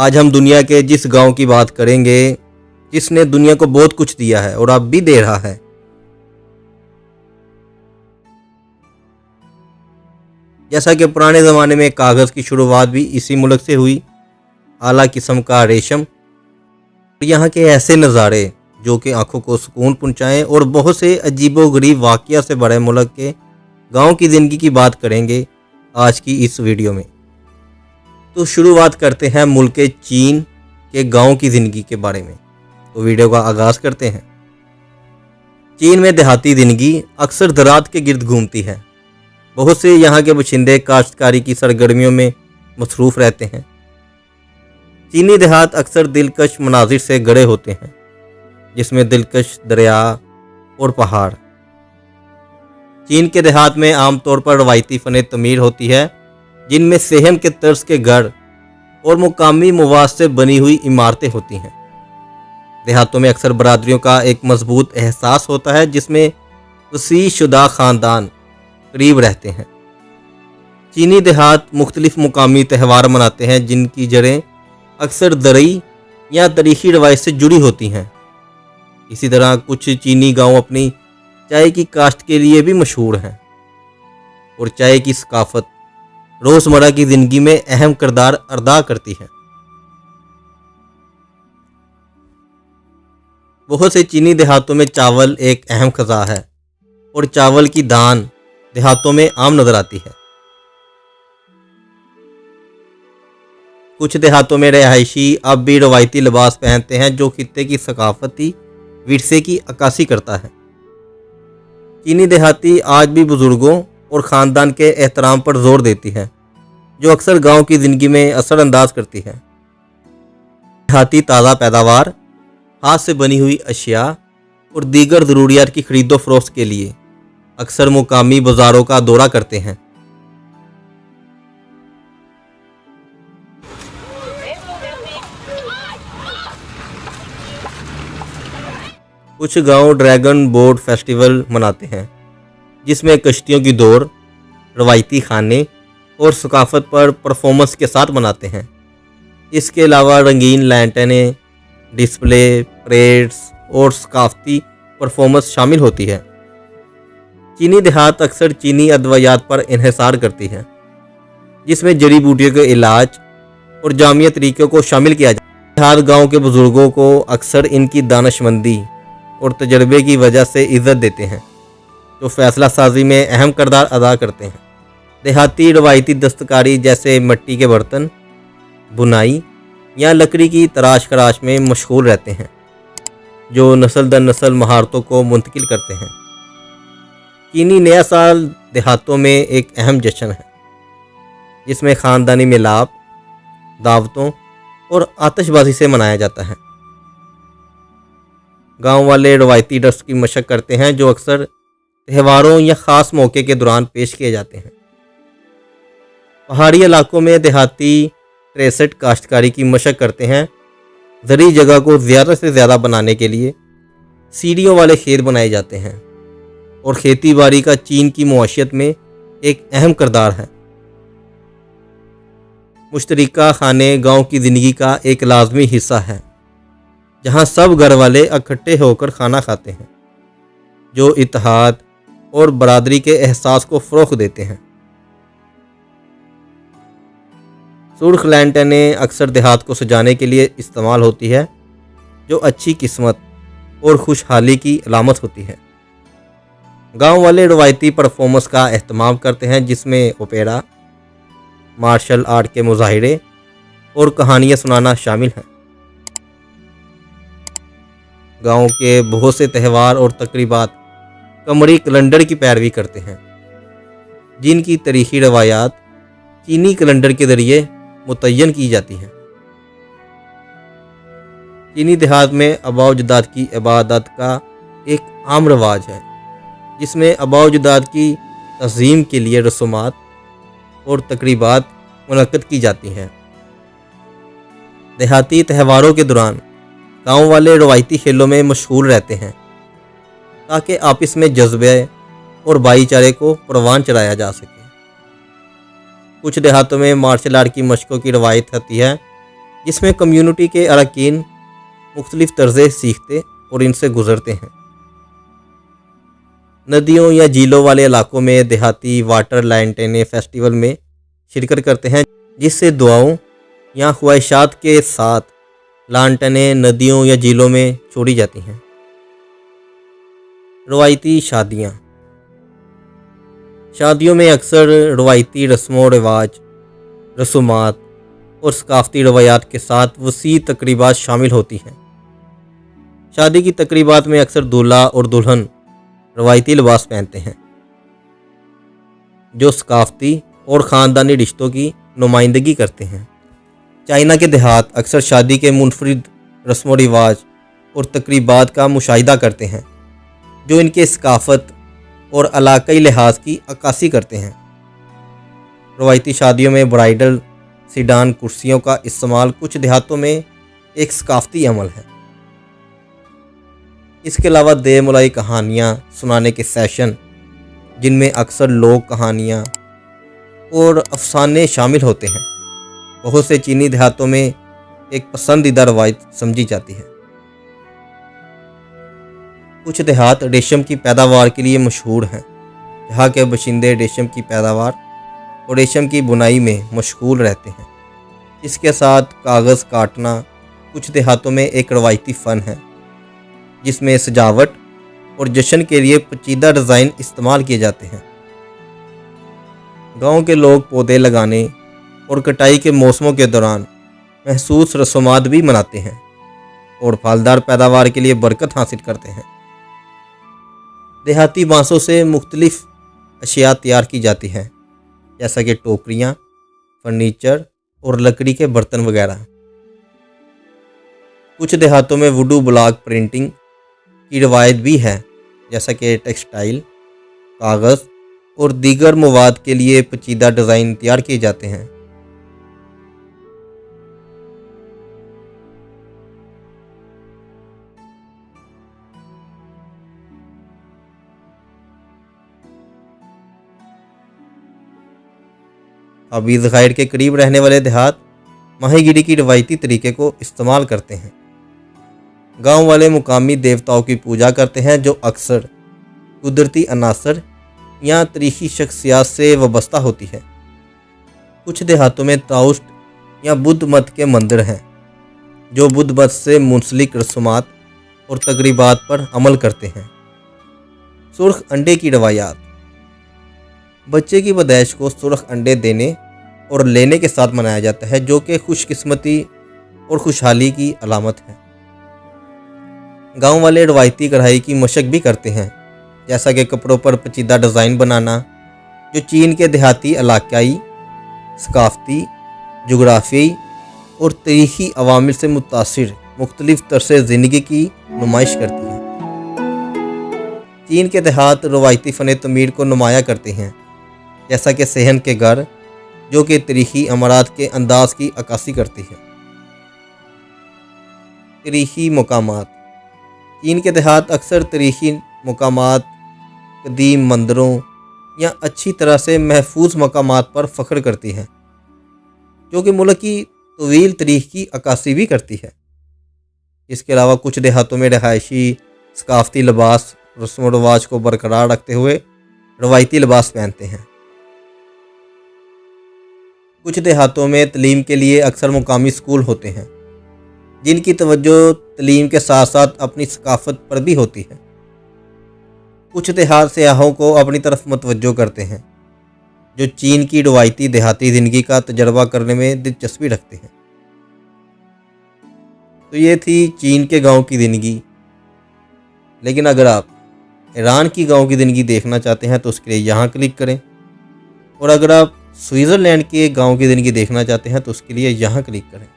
आज हम दुनिया के जिस गांव की बात करेंगे जिसने दुनिया को बहुत कुछ दिया है और अब भी दे रहा है। जैसा कि पुराने ज़माने में कागज़ की शुरुआत भी इसी मुल्क से हुई। आला किस्म का रेशम और यहाँ के ऐसे नज़ारे जो कि आंखों को सुकून पहुँचाएँ और बहुत से अजीबोगरीब वाक़या से बड़े मुल्क के गांव की ज़िंदगी की बात करेंगे आज की इस वीडियो में। तो शुरुआत करते हैं मुल्क चीन के गांव की ज़िंदगी के बारे में। तो वीडियो का आगाज़ करते हैं। चीन में देहाती ज़िंदगी अक्सर ज़राअत के गिर्द घूमती है। बहुत से यहाँ के बाशिंदे काश्तकारी की सरगर्मियों में मसरूफ़ रहते हैं। चीनी देहात अक्सर दिलकश मनाजिर से गड़े होते हैं, जिसमें दिलकश दरिया और पहाड़। चीन के देहात में आमतौर पर रवायती फ़न तमीर होती है, जिनमें सेहम के तर्ज के घर और मुकामी मवाद से बनी हुई इमारतें होती हैं। देहातों में अक्सर बरादरियों का एक मजबूत एहसास होता है, जिसमें वसी शुदा ख़ानदान करीब रहते हैं। चीनी देहात मुख्तलिफ मुकामी त्यौहार मनाते हैं, जिनकी जड़ें अक्सर दरई या तारीख़ी रवायत से जुड़ी होती हैं। इसी तरह कुछ चीनी गांव अपनी चाय की काश्त के लिए भी मशहूर हैं और चाय की सकाफत रोज़मर्रा की ज़िंदगी में अहम किरदार अदा करती है। बहुत से चीनी देहातों में चावल एक अहम ग़िज़ा है और चावल की दान देहातों में आम नज़र आती है। कुछ देहातों में रहायशी अब भी रवायती लिबास पहनते हैं, जो खित्ते की सकाफती विरसे की अक्कासी करता है। चीनी देहाती आज भी बुजुर्गों और ख़ानदान के एहतराम पर जोर देती है, जो अक्सर गांव की ज़िंदगी में असरअंदाज करती है। देहाती ताज़ा पैदावार, हाथ से बनी हुई अशिया और दीगर ज़रूरियात की खरीदो फरोख्त के लिए अक्सर मुकामी बाज़ारों का दौरा करते हैं। कुछ गांव ड्रैगन बोट फेस्टिवल मनाते हैं, जिसमें कश्तियों की दौड़, रवायती खाने और सकाफत पर परफॉर्मेंस के साथ मनाते हैं। इसके अलावा रंगीन लैंटर्नें, डिस्प्ले, परेड्स और सकाफती परफॉर्मेंस शामिल होती है। चीनी देहात अक्सर चीनी अद्वियात पर इन्हिसार करती है, जिसमें जड़ी बूटियों के इलाज और जामिया तरीक़ों को शामिल किया जाता है। देहात गाँव के बुज़ुर्गों को अक्सर इनकी दानिशमंदी और तजर्बे की वजह से इज़्ज़त देते हैं, जो फ़ैसला साजी में अहम किरदार अदा करते हैं। देहाती रवायती दस्तकारी जैसे मिट्टी के बर्तन, बुनाई या लकड़ी की तराश खराश में मशगूल रहते हैं, जो नस्ल दर नस्ल महारतों को मुंतकिल करते हैं। चीनी नया साल देहातों में एक अहम जश्न है, जिसमें ख़ानदानी मिलाप, दावतों और आतिशबाजी से मनाया जाता है। गांव वाले रवायती रस्म की मशक करते हैं, जो अक्सर त्योहारों या ख़ास मौके के दौरान पेश किए जाते हैं। पहाड़ी इलाकों में देहाती 63 काश्तकारी की मशक करते हैं। ज़रूरी जगह को ज़्यादा से ज़्यादा बनाने के लिए सीढ़ियों वाले खेत बनाए जाते हैं और खेती बाड़ी का चीन की मुआशियत में एक अहम किरदार है। मुश्तरका खाने गांव की ज़िंदगी का एक लाजमी हिस्सा है, जहां सब घर वाले इकट्ठे होकर खाना खाते हैं, जो इत्तेहाद और बरादरी के एहसास को फ़रोग़ देते हैं। सुर्ख लैंटर्नें अक्सर देहात को सजाने के लिए इस्तेमाल होती है, जो अच्छी किस्मत और खुशहाली की अलामत होती है। गांव वाले रवायती परफॉर्मेंस का एहतमाम करते हैं, जिसमें ओपेरा, मार्शल आर्ट के मुजाहिरे और कहानियाँ सुनाना शामिल हैं। गांव के बहुत से त्यौहार और तकरीबात कमरी कैलेंडर की पैरवी करते हैं, जिनकी तारीख़ी रवायात चीनी कैलेंडर के ज़रिए मुतय्यन की जाती हैं। चीनी देहात में आबा-ओ-अजदाद की इबादत का एक आम रवाज है, जिसमें आबा-ओ-अजदाद की तज़ीम के लिए रसूमात और तकरीबात मुनक़्क़द की जाती हैं। देहाती त्यौहारों के दौरान गांव वाले रवायती खेलों में मशगूल रहते हैं, ताकि आपस में जज्बे और भाईचारे को परवान चढ़ाया जा सके। कुछ देहातों में मार्शल आर्ट की मशकों की रवायत होती है, जिसमें कम्युनिटी के अरकान मुख्तलिफ तर्ज़े सीखते और इनसे गुजरते हैं। नदियों या झीलों वाले इलाकों में देहाती वाटर लैंटेने फेस्टिवल में शिरकत करते हैं, जिससे दुआओं या ख्वाहिशात के साथ लांटनें नदियों या झीलों में छोड़ी जाती हैं। रवायती शादियाँ। शादियों में अक्सर रवायती रस्मों रिवाज, रसूमात और सकाफती रवायात के साथ वसी तकरीबात शामिल होती हैं। शादी की तकरीबात में अक्सर दूल्हा और दुल्हन रवायती लिबास पहनते हैं, जो सकाफती और ख़ानदानी रिश्तों की नुमाइंदगी करते हैं। चाइना के देहात अक्सर शादी के मुनफरिद रस्म व रिवाज और तकरीबात का मुशाहिदा करते हैं, जो इनके सकाफत और इलाकाई लिहाज की अक्कासी करते हैं। रवायती शादियों में ब्राइडल सीडान कुर्सियों का इस्तेमाल कुछ देहातों में एक सकाफती अमल है। इसके अलावा देमुलाई कहानियाँ सुनाने के सेशन, जिनमें अक्सर लोक कहानियाँ और अफसाने शामिल होते हैं, बहुत से चीनी देहातों में एक पसंदीदा रवायत समझी जाती है। कुछ देहात रेशम की पैदावार के लिए मशहूर हैं, जहाँ के बाशिंदे रेशम की पैदावार और रेशम की बुनाई में मशगूल रहते हैं। इसके साथ कागज़ काटना कुछ देहातों में एक रवायती फ़न है, जिसमें सजावट और जश्न के लिए पेचीदा डिज़ाइन इस्तेमाल किए जाते हैं। गांव के लोग पौधे लगाने और कटाई के मौसमों के दौरान महसूस रसूमात भी मनाते हैं और फलदार पैदावार के लिए बरकत हासिल करते हैं। देहाती बांसों से मुख्तलिफ अशिया तैयार की जाती हैं, जैसा कि टोकरियाँ, फर्नीचर और लकड़ी के बर्तन वगैरह। कुछ देहातों में वुडू ब्लॉक प्रिंटिंग की रवायत भी है, जैसा कि टेक्सटाइल, कागज़ और दीगर मवाद के लिए पेचीदा डिज़ाइन तैयार किए जाते हैं। हबीज़ ग़ाइर के करीब रहने वाले देहात माहीगिरी की रवायती तरीके को इस्तेमाल करते हैं। गांव वाले मुकामी देवताओं की पूजा करते हैं, जो अक्सर कुदरती अनासर या तारीखी शख्सियात से वाबस्ता होती है। कुछ देहातों में ताओस्ट या बुद्ध मत के मंदिर हैं, जो बुद्ध मत से मुंसलिक रसूमात और तकरीबात पर अमल करते हैं। सुर्ख अंडे की रवायात। बच्चे की पैदाइश को सुर्ख अंडे देने और लेने के साथ मनाया जाता है, जो कि खुशकिस्मती और खुशहाली की अलामत है। गांव वाले रवायती कढ़ाई की मशक भी करते हैं, जैसा कि कपड़ों पर पेचीदा डिज़ाइन बनाना, जो चीन के देहाती इलाकाई, सकाफती, जोग्राफियाई और तारीखी अवामिल से मुतासिर मुख्तलिफ तर्ज़ ज़िंदगी की नुमाइश करती है। चीन के देहात रवायती फ़न तमीर को नुमाया करते हैं, जैसा कि सेहन के घर, जो कि तारीखी अमरात के अंदाज की अक्कासी करती है। तारीखी मकामात। चीन के देहात अक्सर तारीखी मकामात, कदीम मंदिरों या अच्छी तरह से महफूज मकामात पर फ़ख्र करती हैं, जो कि मुल्क की तवील तारीख की अक्कासी भी करती है। इसके अलावा कुछ देहातों में रहायशी सकाफती लिबास रस्म व रवाज को बरकरार रखते हुए रवायती लिबास पहनते हैं। कुछ देहातों में तलीम के लिए अक्सर मुकामी स्कूल होते हैं, जिनकी तवज्जो तलीम के साथ साथ अपनी सकाफत पर भी होती है। कुछ देहात सयाहों को अपनी तरफ मतवज्जो करते हैं, जो चीन की रवायती देहाती ज़िंदगी का तजर्बा करने में दिलचस्पी रखते हैं। तो ये थी चीन के गांव की ज़िंदगी। लेकिन अगर आप ईरान की गांव की ज़िंदगी देखना चाहते हैं तो उसके लिए यहाँ क्लिक करें, और अगर आप स्विट्ज़रलैंड के गांव की ज़िंदगी देखना चाहते हैं तो उसके लिए यहाँ क्लिक करें।